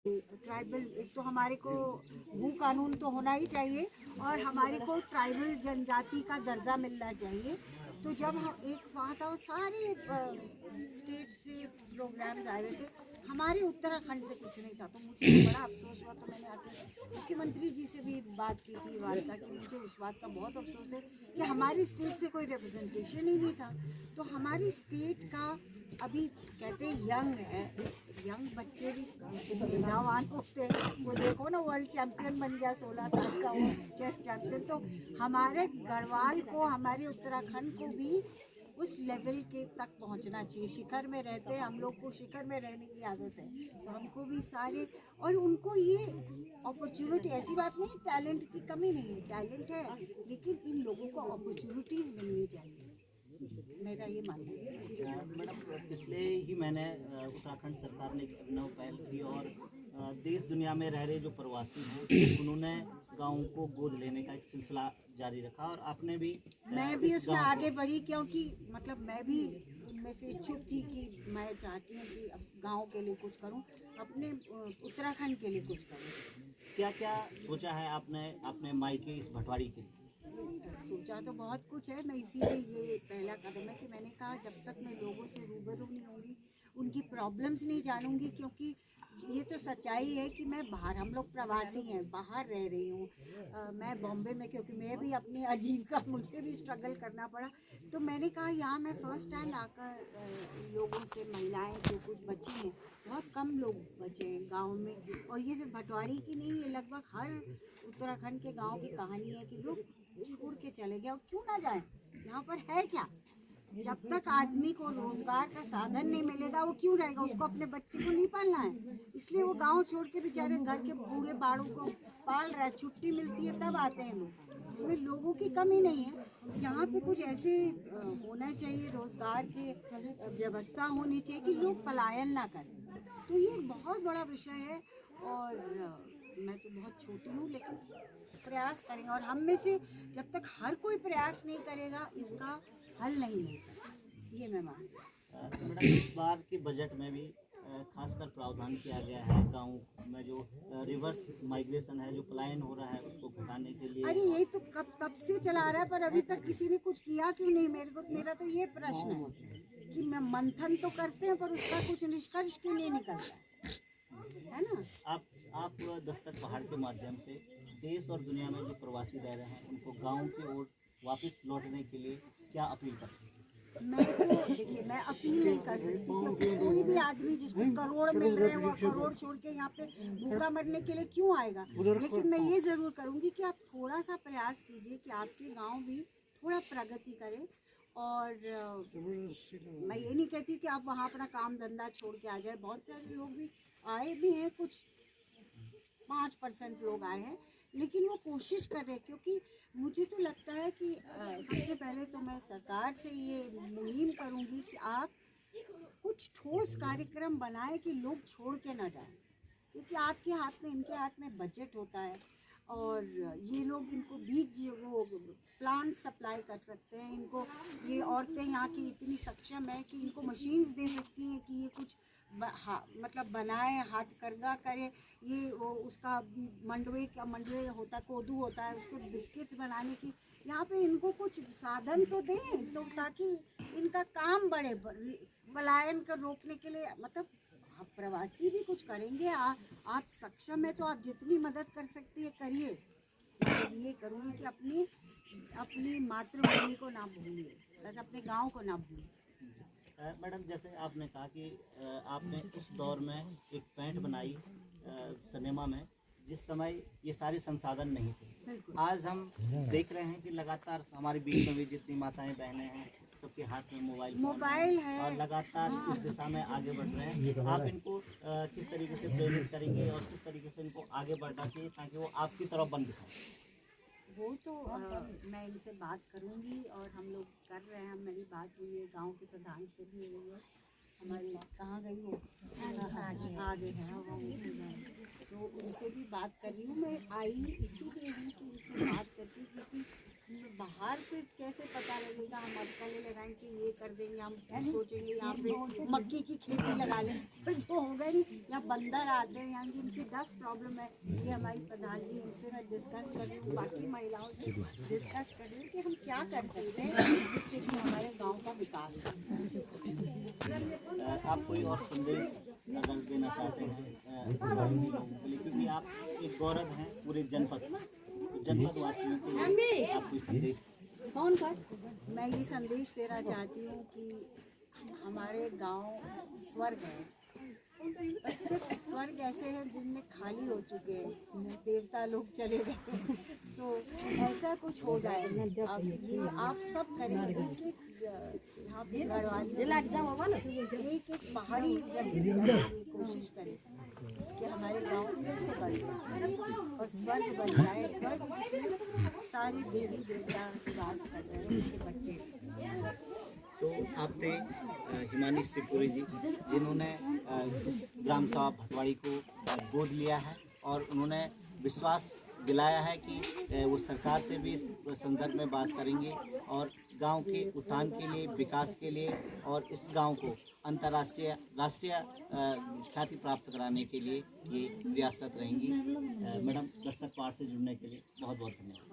Tribal एक तो हमारे को भू कानून तो होना ही चाहिए और हमारे को ट्राइबल जनजाति का दर्जा मिलना चाहिए। तो जब हम एक वहाँ था सारे स्टेट से प्रोग्राम्स आए हुए थे, हमारे उत्तराखंड से कुछ नहीं था, तो मुझे बड़ा अफसोस हुआ। तो मैंने आके मुख्यमंत्री जी से भी बात की थी वार्ता की, मुझे उस बात का बहुत अफसोस है कि हमारी स्टेट से कोई रिप्रेजेंटेशन ही नहीं था। तो हमारी स्टेट का अभी कहते हैं यंग है, यंग बच्चे भी वीरावान होते हैं। वो देखो ना, वर्ल्ड चैंपियन बन गया 16 साल का वो चेस चैंपियन। तो हमारे गढ़वाल को, हमारे उत्तराखंड को भी उस लेवल के तक पहुंचना चाहिए। शिखर में रहते हैं हम लोग को, शिखर में रहने की आदत है, तो हमको भी सारे और उनको ये अपॉर्चुनिटी, ऐसी बात नहीं टैलेंट की कमी नहीं है, टैलेंट है, लेकिन इन लोगों को अपॉर्चुनिटीज़ मिलनी चाहिए, मेरा ये मानना है। मैडम, पिछले ही महीने उत्तराखंड सरकार ने एक अभिनव पहल की और देश दुनिया में रह रहे जो प्रवासी हैं उन्होंने गाँव को गोद लेने का एक सिलसिला जारी रखा और आपने भी मैं भी उसमें आगे बढ़ी, क्योंकि मतलब मैं भी उनमें से इच्छुक थी कि मैं चाहती हूँ कि अब गाँव के लिए कुछ करूँ, अपने उत्तराखंड के लिए कुछ करूँ। क्या क्या सोचा है आपने अपने मायके इस भटवाड़ी के लिए? सोचा तो बहुत कुछ है, मैं इसीलिए ये पहला कदम है कि मैंने कहा जब तक मैं लोगों से रूबरू नहीं होंगी, उनकी प्रॉब्लम्स नहीं जानूंगी, क्योंकि ये तो सच्चाई है कि मैं बाहर, हम लोग प्रवासी हैं, बाहर रह रही हूँ मैं बॉम्बे में, क्योंकि मैं भी अपनी आजीविका, मुझे भी स्ट्रगल करना पड़ा। तो मैंने कहा यहाँ मैं फर्स्ट टाइम आकर लोगों से, महिलाएं जो कुछ बची हैं, बहुत कम लोग बचे हैं गाँव में, और ये सिर्फ भटवाड़ी की नहीं है, लगभग हर उत्तराखंड के गाँव की कहानी है कि लोग छोड़ के चले गए, और क्यों ना जाए, यहाँ पर है क्या। जब तक आदमी को रोजगार का साधन नहीं मिलेगा वो क्यों रहेगा, उसको अपने बच्चे को नहीं पालना है, इसलिए वो गांव छोड़ के बेचारे घर के बूढ़े बाड़ों को पाल रहा है, छुट्टी मिलती है तब आते हैं लोग। इसमें लोगों की कमी नहीं है, यहाँ पे कुछ ऐसे होना चाहिए, रोजगार की व्यवस्था होनी चाहिए कि लोग पलायन ना करें। तो ये एक बहुत बड़ा विषय है, और मैं तो बहुत छोटी हूँ, लेकिन प्रयास करेंगे, और हम में से जब तक हर कोई प्रयास नहीं करेगा इसका हल नहीं मिल सकता, ये मैं मानती हूँ। मैडम, इस बार के बजट में भी खासकर प्रावधान किया गया है गाँव में जो रिवर्स माइग्रेशन है, जो पलायन हो रहा है उसको घटाने के लिए। अरे ये तो कब से चला रहा है, पर अभी तक किसी ने कुछ किया क्यों नहीं, मेरा तो ये प्रश्न है कि मैं मंथन तो करते हैं पर उसका कुछ निष्कर्ष क्यों नहीं निकलता है ना। आप दस्तक पहाड़ के माध्यम से देश और दुनिया में जो प्रवासी रह रहे हैं उनको गांव की ओर वापस लौटने के लिए क्या अपील करते हैं? मैं तो देखिए, मैं अपील नहीं कर सकती, क्योंकि कोई भी आदमी जिसको करोड़ मिल रहे हैं वो करोड़ छोड़ के यहाँ पे भूखा मरने के लिए क्यों आएगा। लेकिन मैं ये ज़रूर करूँगी कि आप थोड़ा सा प्रयास कीजिए कि आपके गांव भी थोड़ा प्रगति करे। और मैं ये नहीं कहती कि आप वहाँ अपना काम धंधा छोड़ के आ जाए, बहुत सारे लोग भी आए भी हैं, कुछ 5% लोग आए हैं, लेकिन वो कोशिश कर रहे हैं। क्योंकि मुझे तो लगता है कि सबसे पहले तो मैं सरकार से ये मुहिम करूँगी कि आप कुछ ठोस कार्यक्रम बनाएं कि लोग छोड़ के ना जाएं, क्योंकि आपके हाथ में, इनके हाथ में बजट होता है, और ये लोग इनको बीज, वो प्लांट सप्लाई कर सकते हैं इनको। ये औरतें यहाँ की इतनी सक्षम है कि इनको मशीन्स दे सकती हैं कि ये कुछ मतलब बनाए, हाथकरघा करे, ये वो उसका मंडवे होता है, कोदू होता है, उसके बिस्किट्स बनाने की। यहाँ पे इनको कुछ साधन तो दें, तो ताकि इनका काम बढ़े, पलायन कर रोकने के लिए। मतलब आप प्रवासी भी कुछ करेंगे, आप सक्षम है तो आप जितनी मदद कर सकती है करिए। मतलब ये करूँगी कि अपनी मातृभूमि को ना भूलिए, बस अपने गांव को ना भूलिए। मैडम, जैसे आपने कहा कि आपने उस दौर में एक पैंट बनाई सिनेमा में जिस समय ये सारे संसाधन नहीं थे। आज हम देख रहे हैं कि लगातार हमारे बीच में भी जितनी माताएं बहनें हैं सबके हाथ में मोबाइल है और लगातार इस दिशा में आगे बढ़ रहे हैं। आप इनको किस तरीके से प्रेरित करेंगे और किस तरीके से इनको आगे बढ़ना चाहिए ताकि वो आपकी तरफ बन दिखाएं? वो तो मैं इनसे बात करूँगी, और हम लोग कर रहे हैं, मेरी बात हुई है गांव के प्रधान से भी हुई है, हमारी कहाँ गई वो, आगे है वो, तो उनसे भी बात कर रही हूँ। मैं आई इसीलिए हूँ कि उनसे बात करती, क्योंकि बाहर से कैसे पता लगेगा? हम अटकलें लगाएंगे, ये कर देंगे, हम सोचेंगे यहाँ पे मक्की की खेती लगा लें, पर जो होगा नहीं। यहाँ बंदर आते हैं, यहाँ जिनकी 10 प्रॉब्लम है, ये हमारी प्रधान जी, इनसे मैं डिस्कस कर रही हूँ, बाकी महिलाओं से डिस्कस कर रही हूँ कि हम क्या कर सकते हैं जिससे कि हमारे गाँव का विकास हो। आप कोई और संदेश अगर देना चाहते हैं लोगों के लिए, क्योंकि आप एक गौरव हैं पूरे जनपदवासियों के लिए, आप कोई संदेश? कौन कर? मैं ये संदेश देना चाहती हूँ कि हमारे गांव स्वर्ग है, सिर्फ स्वर्ग ऐसे हैं जिनमें खाली हो चुके हैं, देवता लोग चले गए। तो ऐसा कुछ हो जाए, अब ये आप सब करें कि यहाँ पे एक पहाड़ी कोशिश करें कि हमारे गांव फिर से बन जाए और स्वर्ग बन जाए, स्वर्ग जिसमें सारी देवी देवता वास कर रहे हैं, उनके बच्चे। तो आप थे हिमानी शिवपुरी जी, जिन्होंने इस ग्राम सभा भटवाड़ी को गोद लिया है और उन्होंने विश्वास दिलाया है कि वो सरकार से भी इस संदर्भ में बात करेंगे और गांव के उत्थान के लिए, विकास के लिए और इस गांव को अंतर्राष्ट्रीय राष्ट्रीय ख्याति प्राप्त कराने के लिए ये प्रयासरत रहेंगी। मैडम, दस्तक पाठ से जुड़ने के लिए बहुत बहुत धन्यवाद।